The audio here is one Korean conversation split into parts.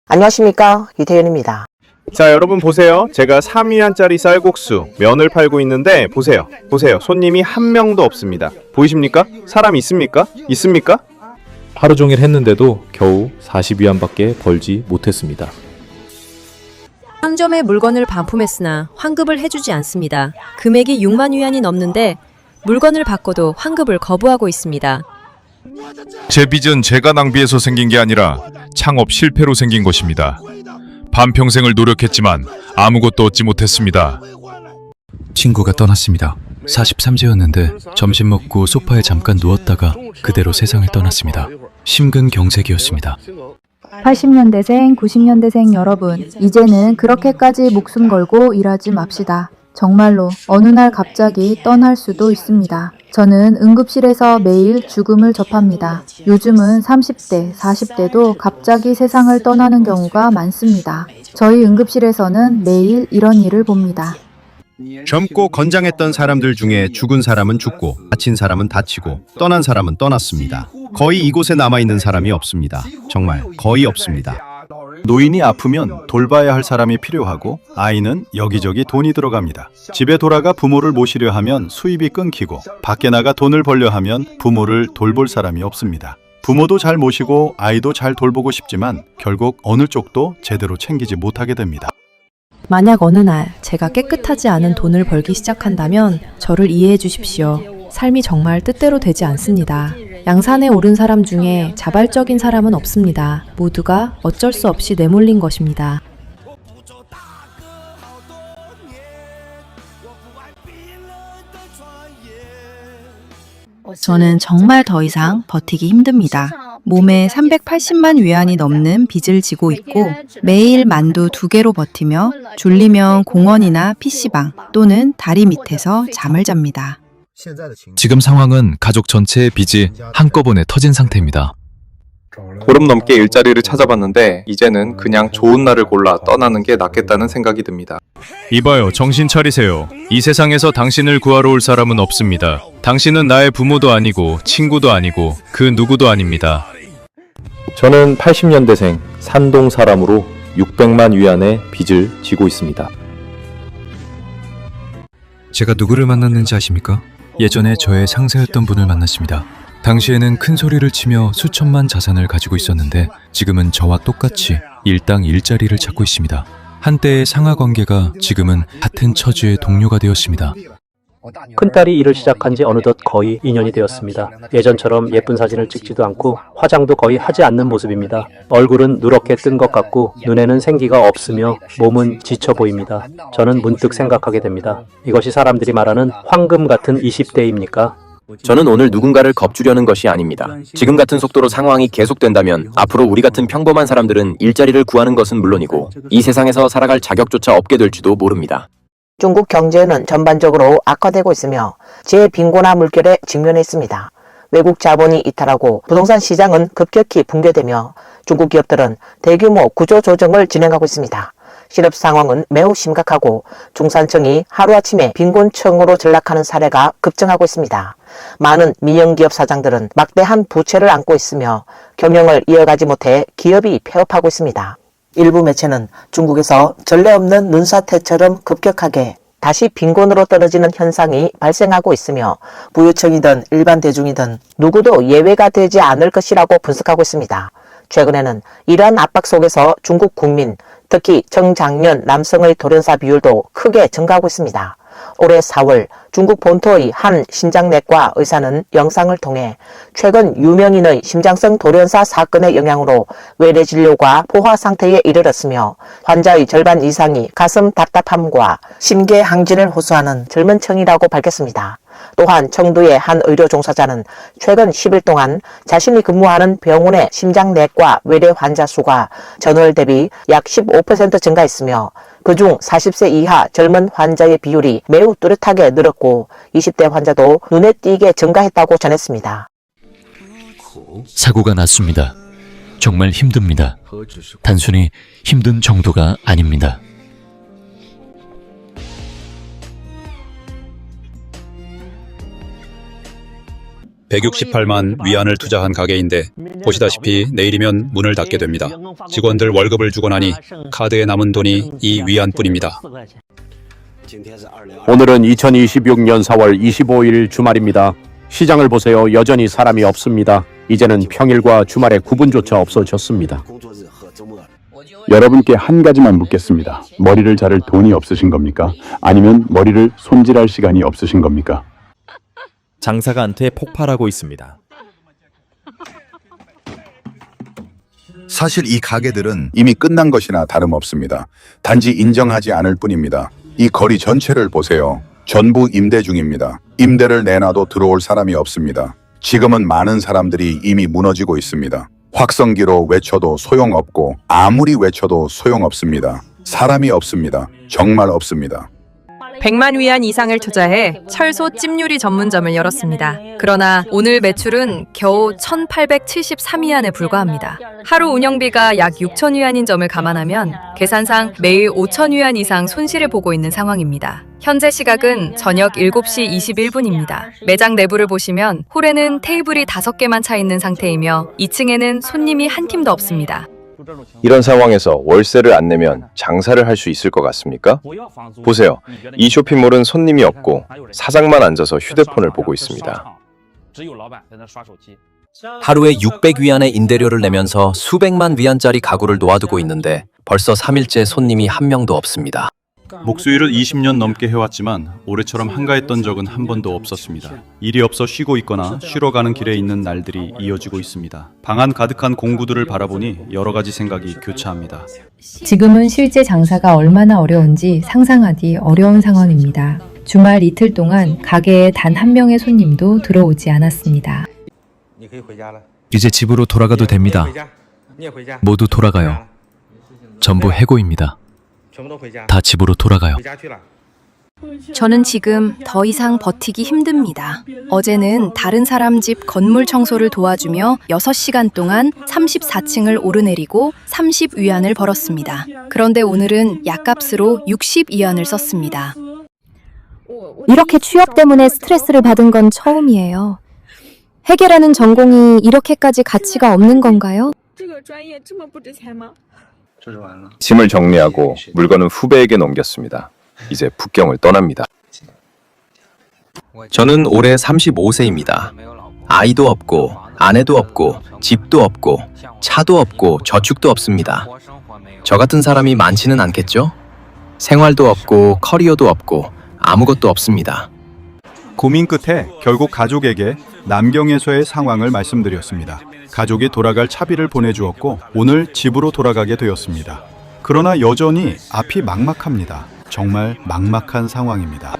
안녕하십니까, 이태현입니다. 자, 여러분 보세요. 제가 3위안짜리 쌀국수 면을 팔고 있는데 보세요. 손님이 한 명도 없습니다. 보이십니까? 사람 있습니까? 하루 종일 했는데도 겨우 40위안밖에 벌지 못했습니다. 상점에 물건을 반품했으나 환급을 해주지 않습니다. 금액이 6만 위안이 넘는데 물건을 바꿔도 환급을 거부하고 있습니다. 제 빚은 제가 낭비해서 생긴 게 아니라 창업 실패로 생긴 것입니다. 반평생을 노력했지만 아무것도 얻지 못했습니다. 친구가 떠났습니다. 43세였는데 점심 먹고 소파에 잠깐 누웠다가 그대로 세상을 떠났습니다. 심근경색이었습니다. 80년대생, 90년대생 여러분, 이제는 그렇게까지 목숨 걸고 일하지 맙시다. 정말로 어느 날 갑자기 떠날 수도 있습니다. 저는 응급실에서 매일 죽음을 접합니다. 요즘은 30대, 40대도 갑자기 세상을 떠나는 경우가 많습니다. 저희 응급실에서는 매일 이런 일을 봅니다. 젊고 건장했던 사람들 중에 죽은 사람은 죽고 다친 사람은 다치고 떠난 사람은 떠났습니다. 거의 이곳에 남아있는 사람이 없습니다. 정말 거의 없습니다. 노인이 아프면 돌봐야 할 사람이 필요하고 아이는 여기저기 돈이 들어갑니다. 집에 돌아가 부모를 모시려 하면 수입이 끊기고 밖에 나가 돈을 벌려 하면 부모를 돌볼 사람이 없습니다. 부모도 잘 모시고 아이도 잘 돌보고 싶지만 결국 어느 쪽도 제대로 챙기지 못하게 됩니다. 만약 어느 날 제가 깨끗하지 않은 돈을 벌기 시작한다면 저를 이해해 주십시오. 삶이 정말 뜻대로 되지 않습니다. 양산에 오른 사람 중에 자발적인 사람은 없습니다. 모두가 어쩔 수 없이 내몰린 것입니다. 저는 정말 더 이상 버티기 힘듭니다. 몸에 380만 위안이 넘는 빚을 지고 있고 매일 만두 2개로 버티며 졸리면 공원이나 PC방 또는 다리 밑에서 잠을 잡니다. 지금 상황은 가족 전체의 빚이 한꺼번에 터진 상태입니다. 보름 넘게 일자리를 찾아봤는데 이제는 그냥 좋은 날을 골라 떠나는 게 낫겠다는 생각이 듭니다. 이봐요, 정신 차리세요. 이 세상에서 당신을 구하러 올 사람은 없습니다. 당신은 나의 부모도 아니고 친구도 아니고 그 누구도 아닙니다. 저는 80년대생 산동 사람으로 600만 위안의 빚을 지고 있습니다. 제가 누구를 만났는지 아십니까? 예전에 저의 상사였던 분을 만났습니다. 당시에는 큰 소리를 치며 수천만 자산을 가지고 있었는데 지금은 저와 똑같이 일당 일자리를 찾고 있습니다. 한때의 상하 관계가 지금은 같은 처지의 동료가 되었습니다. 큰딸이 일을 시작한 지 어느덧 거의 2년이 되었습니다. 예전처럼 예쁜 사진을 찍지도 않고 화장도 거의 하지 않는 모습입니다. 얼굴은 누렇게 뜬 것 같고 눈에는 생기가 없으며 몸은 지쳐 보입니다. 저는 문득 생각하게 됩니다. 이것이 사람들이 말하는 황금 같은 20대입니까? 저는 오늘 누군가를 겁주려는 것이 아닙니다. 지금 같은 속도로 상황이 계속된다면 앞으로 우리 같은 평범한 사람들은 일자리를 구하는 것은 물론이고 이 세상에서 살아갈 자격조차 없게 될지도 모릅니다. 중국 경제는 전반적으로 악화되고 있으며 재빈곤화 물결에 직면해 있습니다. 외국 자본이 이탈하고 부동산 시장은 급격히 붕괴되며 중국 기업들은 대규모 구조조정을 진행하고 있습니다. 실업 상황은 매우 심각하고 중산층이 하루아침에 빈곤층으로 전락하는 사례가 급증하고 있습니다. 많은 민영기업 사장들은 막대한 부채를 안고 있으며 경영을 이어가지 못해 기업이 폐업하고 있습니다. 일부 매체는 중국에서 전례 없는 눈사태처럼 급격하게 다시 빈곤으로 떨어지는 현상이 발생하고 있으며 부유층이든 일반 대중이든 누구도 예외가 되지 않을 것이라고 분석하고 있습니다. 최근에는 이러한 압박 속에서 중국 국민, 특히 청장년 남성의 돌연사 비율도 크게 증가하고 있습니다. 올해 4월 중국 본토의 한 신장내과 의사는 영상을 통해 최근 유명인의 심장성 돌연사 사건의 영향으로 외래 진료가 포화 상태에 이르렀으며 환자의 절반 이상이 가슴 답답함과 심계 항진을 호소하는 젊은 층이라고 밝혔습니다. 또한 청두의 한 의료 종사자는 최근 10일 동안 자신이 근무하는 병원의 심장내과 외래 환자 수가 전월 대비 약 15% 증가했으며 그중 40세 이하 젊은 환자의 비율이 매우 뚜렷하게 늘었고 20대 환자도 눈에 띄게 증가했다고 전했습니다. 사고가 났습니다. 정말 힘듭니다. 단순히 힘든 정도가 아닙니다. 168만 위안을 투자한 가게인데 보시다시피 내일이면 문을 닫게 됩니다. 직원들 월급을 주고 나니 카드에 남은 돈이 이 위안뿐입니다. 오늘은 2026년 4월 25일 주말입니다. 시장을 보세요. 여전히 사람이 없습니다. 이제는 평일과 주말에 구분조차 없어졌습니다. 여러분께 한 가지만 묻겠습니다. 머리를 자를 돈이 없으신 겁니까? 아니면 머리를 손질할 시간이 없으신 겁니까? 장사가 한테 폭발하고 있습니다. 사실 이 가게들은 이미 끝난 것이나 다름없습니다. 단지 인정하지 않을 뿐입니다. 이 거리 전체를 보세요. 전부 임대 중입니다. 임대를 내놔도 들어올 사람이 없습니다. 지금은 많은 사람들이 이미 무너지고 있습니다. 확성기로 외쳐도 소용없고 아무리 외쳐도 소용없습니다. 사람이 없습니다. 정말 없습니다. 100만 위안 이상을 투자해 철소 찜요리 전문점을 열었습니다. 그러나 오늘 매출은 겨우 1,873위안에 불과합니다. 하루 운영비가 약 6,000위안인 점을 감안하면 계산상 매일 5,000위안 이상 손실을 보고 있는 상황입니다. 현재 시각은 저녁 7시 21분입니다. 매장 내부를 보시면 홀에는 테이블이 5개만 차 있는 상태이며 2층에는 손님이 한 팀도 없습니다. 이런 상황에서 월세를 안 내면 장사를 할 수 있을 것 같습니까? 보세요. 이 쇼핑몰은 손님이 없고 사장만 앉아서 휴대폰을 보고 있습니다. 하루에 600위안의 임대료를 내면서 수백만 위안짜리 가구를 놓아두고 있는데 벌써 3일째 손님이 한 명도 없습니다. 목수일을 20년 넘게 해왔지만 올해처럼 한가했던 적은 한 번도 없었습니다. 일이 없어 쉬고 있거나 쉬러 가는 길에 있는 날들이 이어지고 있습니다. 방안 가득한 공구들을 바라보니 여러 가지 생각이 교차합니다. 지금은 실제 장사가 얼마나 어려운지 상상하기 어려운 상황입니다. 주말 이틀 동안 가게에 단 한 명의 손님도 들어오지 않았습니다. 이제 집으로 돌아가도 됩니다. 모두 돌아가요. 전부 해고입니다. 다 집으로 돌아가요. 저는 지금 더 이상 버티기 힘듭니다. 어제는 다른 사람 집 건물 청소를 도와주며 6시간 동안 34층을 오르내리고 30위안을 벌었습니다. 그런데 오늘은 약값으로 60위안을 썼습니다. 이렇게 취업 때문에 스트레스를 받은 건 처음이에요. 회계라는 전공이 이렇게까지 가치가 없는 건가요? 짐을 정리하고 물건은 후배에게 넘겼습니다. 이제 북경을 떠납니다. 저는 올해 35세입니다. 아이도 없고 아내도 없고 집도 없고 차도 없고 저축도 없습니다. 저 같은 사람이 많지는 않겠죠? 생활도 없고 커리어도 없고 아무것도 없습니다. 고민 끝에 결국 가족에게 남경에서의 상황을 말씀드렸습니다. 가족이 돌아갈 차비를 보내주었고 오늘 집으로 돌아가게 되었습니다. 그러나 여전히 앞이 막막합니다. 정말 막막한 상황입니다.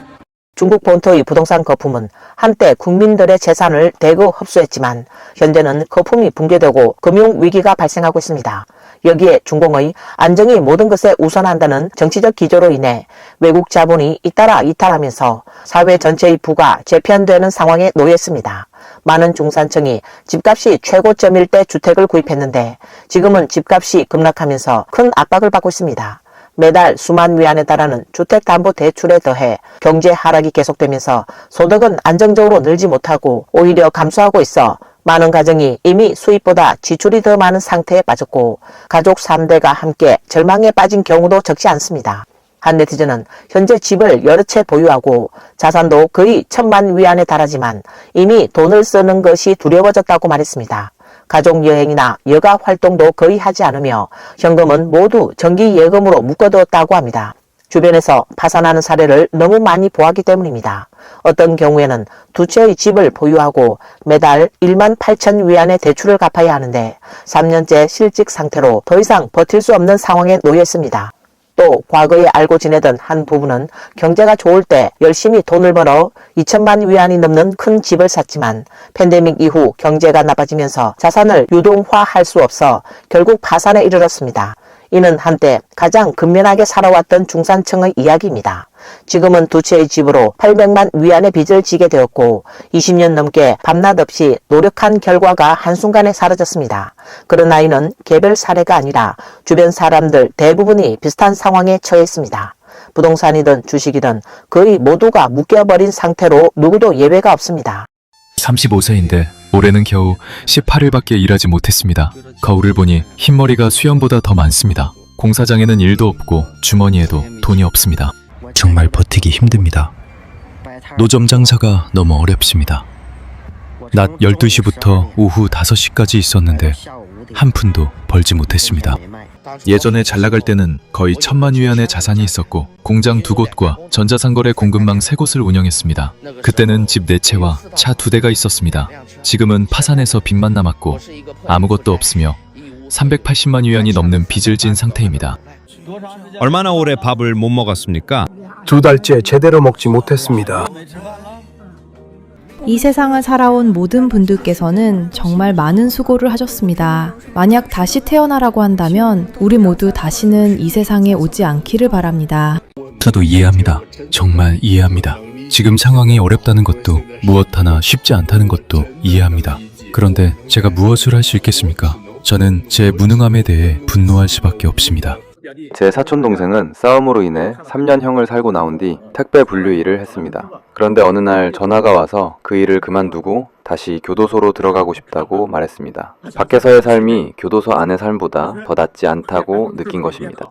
중국 본토의 부동산 거품은 한때 국민들의 재산을 대거 흡수했지만 현재는 거품이 붕괴되고 금융위기가 발생하고 있습니다. 여기에 중공의 안정이 모든 것에 우선한다는 정치적 기조로 인해 외국 자본이 잇따라 이탈하면서 사회 전체의 부가 재편되는 상황에 놓였습니다. 많은 중산층이 집값이 최고점일 때 주택을 구입했는데 지금은 집값이 급락하면서 큰 압박을 받고 있습니다. 매달 수만 위안에 달하는 주택담보대출에 더해 경제 하락이 계속되면서 소득은 안정적으로 늘지 못하고 오히려 감소하고 있어 많은 가정이 이미 수입보다 지출이 더 많은 상태에 빠졌고 가족 3대가 함께 절망에 빠진 경우도 적지 않습니다. 한 네티즌은 현재 집을 여러 채 보유하고 자산도 거의 1,000만 위안에 달하지만 이미 돈을 쓰는 것이 두려워졌다고 말했습니다. 가족 여행이나 여가 활동도 거의 하지 않으며 현금은 모두 정기 예금으로 묶어두었다고 합니다. 주변에서 파산하는 사례를 너무 많이 보았기 때문입니다. 어떤 경우에는 2채의 집을 보유하고 매달 1만 8천 위안의 대출을 갚아야 하는데 3년째 실직 상태로 더 이상 버틸 수 없는 상황에 놓여 있습니다. 또 과거에 알고 지내던 한 부부는 경제가 좋을 때 열심히 돈을 벌어 2천만 위안이 넘는 큰 집을 샀지만 팬데믹 이후 경제가 나빠지면서 자산을 유동화할 수 없어 결국 파산에 이르렀습니다. 이는 한때 가장 근면하게 살아왔던 중산층의 이야기입니다. 지금은 2채의 집으로 800만 위안의 빚을 지게 되었고 20년 넘게 밤낮 없이 노력한 결과가 한순간에 사라졌습니다. 그러나 이는 개별 사례가 아니라 주변 사람들 대부분이 비슷한 상황에 처해 있습니다. 부동산이든 주식이든 거의 모두가 묶여버린 상태로 누구도 예외가 없습니다. 35세인데 올해는 겨우 18일밖에 일하지 못했습니다. 거울을 보니 흰머리가 수염보다 더 많습니다. 공사장에는 일도 없고 주머니에도 돈이 없습니다. 정말 버티기 힘듭니다. 노점 장사가 너무 어렵습니다. 낮 12시부터 오후 5시까지 있었는데 한 푼도 벌지 못했습니다. 예전에 잘 나갈 때는 거의 1,000만 위안의 자산이 있었고 공장 2곳과 전자상거래 공급망 3곳을 운영했습니다. 그때는 집 4채와 차 2대가 있었습니다. 지금은 파산해서 빚만 남았고 아무것도 없으며 380만 위안이 넘는 빚을 진 상태입니다. 얼마나 오래 밥을 못 먹었습니까? 2달째 제대로 먹지 못했습니다. 이 세상을 살아온 모든 분들께서는 정말 많은 수고를 하셨습니다. 만약 다시 태어나라고 한다면 우리 모두 다시는 이 세상에 오지 않기를 바랍니다. 저도 이해합니다. 정말 이해합니다. 지금 상황이 어렵다는 것도 무엇 하나 쉽지 않다는 것도 이해합니다. 그런데 제가 무엇을 할 수 있겠습니까? 저는 제 무능함에 대해 분노할 수밖에 없습니다. 제 사촌 동생은 싸움으로 인해 3년형을 살고 나온 뒤 택배 분류 일을 했습니다. 그런데 어느 날 전화가 와서 그 일을 그만두고 다시 교도소로 들어가고 싶다고 말했습니다. 밖에서의 삶이 교도소 안의 삶보다 더 낫지 않다고 느낀 것입니다.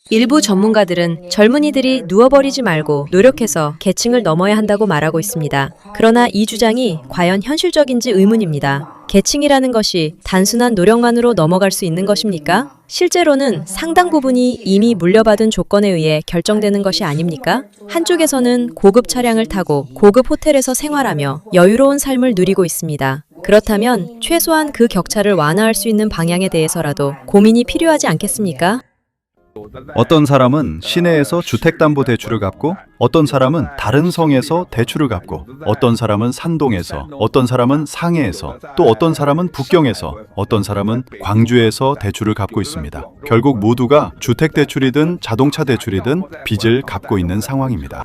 일부 전문가들은 젊은이들이 누워버리지 말고 노력해서 계층을 넘어야 한다고 말하고 있습니다. 그러나 이 주장이 과연 현실적인지 의문입니다. 계층이라는 것이 단순한 노력만으로 넘어갈 수 있는 것입니까? 실제로는 상당 부분이 이미 물려받은 조건에 의해 결정되는 것이 아닙니까? 한쪽에서는 고급 차량을 타고 고급 호텔에서 생활하며 여유로운 삶을 누리고 있습니다. 그렇다면 최소한 그 격차를 완화할 수 있는 방향에 대해서라도 고민이 필요하지 않겠습니까? 어떤 사람은 시내에서 주택담보대출을 갚고 어떤 사람은 다른 성에서 대출을 갚고 어떤 사람은 산동에서 어떤 사람은 상해에서 또 어떤 사람은 북경에서 어떤 사람은 광주에서 대출을 갚고 있습니다. 결국 모두가 주택대출이든 자동차 대출이든 빚을 갚고 있는 상황입니다.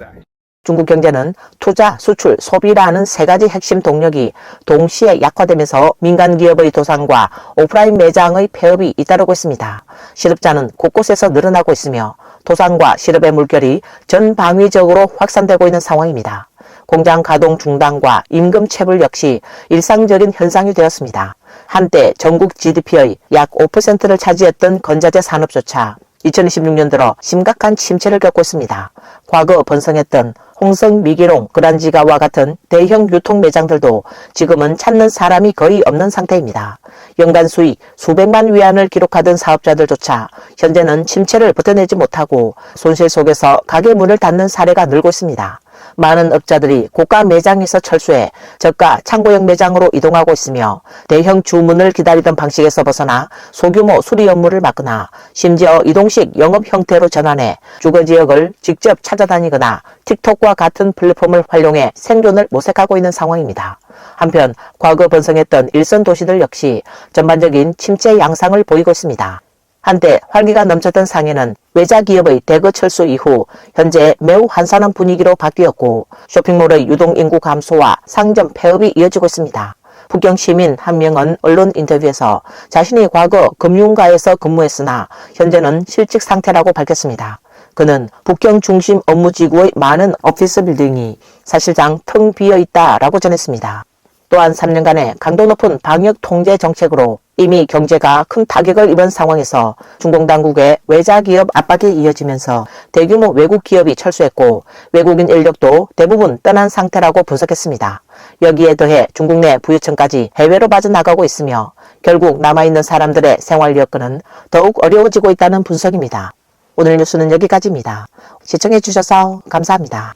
중국 경제는 투자, 수출, 소비라는 세 가지 핵심 동력이 동시에 약화되면서 민간 기업의 도산과 오프라인 매장의 폐업이 잇따르고 있습니다. 실업자는 곳곳에서 늘어나고 있으며 도산과 실업의 물결이 전방위적으로 확산되고 있는 상황입니다. 공장 가동 중단과 임금 체불 역시 일상적인 현상이 되었습니다. 한때 전국 GDP의 약 5%를 차지했던 건자재 산업조차 2026년 들어 심각한 침체를 겪고 있습니다. 과거 번성했던 홍성, 미기롱, 그란지가와 같은 대형 유통 매장들도 지금은 찾는 사람이 거의 없는 상태입니다. 연간 수익 수백만 위안을 기록하던 사업자들조차 현재는 침체를 버텨내지 못하고 손실 속에서 가게 문을 닫는 사례가 늘고 있습니다. 많은 업자들이 고가 매장에서 철수해 저가 창고형 매장으로 이동하고 있으며 대형 주문을 기다리던 방식에서 벗어나 소규모 수리 업무를 맡거나 심지어 이동식 영업 형태로 전환해 주거지역을 직접 찾아다니거나 틱톡과 같은 플랫폼을 활용해 생존을 모색하고 있는 상황입니다. 한편 과거 번성했던 일선 도시들 역시 전반적인 침체 양상을 보이고 있습니다. 한때 활기가 넘쳤던 상해는 외자 기업의 대거 철수 이후 현재 매우 한산한 분위기로 바뀌었고 쇼핑몰의 유동 인구 감소와 상점 폐업이 이어지고 있습니다. 북경 시민 한 명은 언론 인터뷰에서 자신이 과거 금융가에서 근무했으나 현재는 실직 상태라고 밝혔습니다. 그는 북경 중심 업무지구의 많은 오피스 빌딩이 사실상 텅 비어 있다라고 전했습니다. 또한 3년간의 강도 높은 방역 통제 정책으로 이미 경제가 큰 타격을 입은 상황에서 중공 당국의 외자 기업 압박이 이어지면서 대규모 외국 기업이 철수했고 외국인 인력도 대부분 떠난 상태라고 분석했습니다. 여기에 더해 중국 내 부유층까지 해외로 빠져나가고 있으며 결국 남아있는 사람들의 생활 여건은 더욱 어려워지고 있다는 분석입니다. 오늘 뉴스는 여기까지입니다. 시청해 주셔서 감사합니다.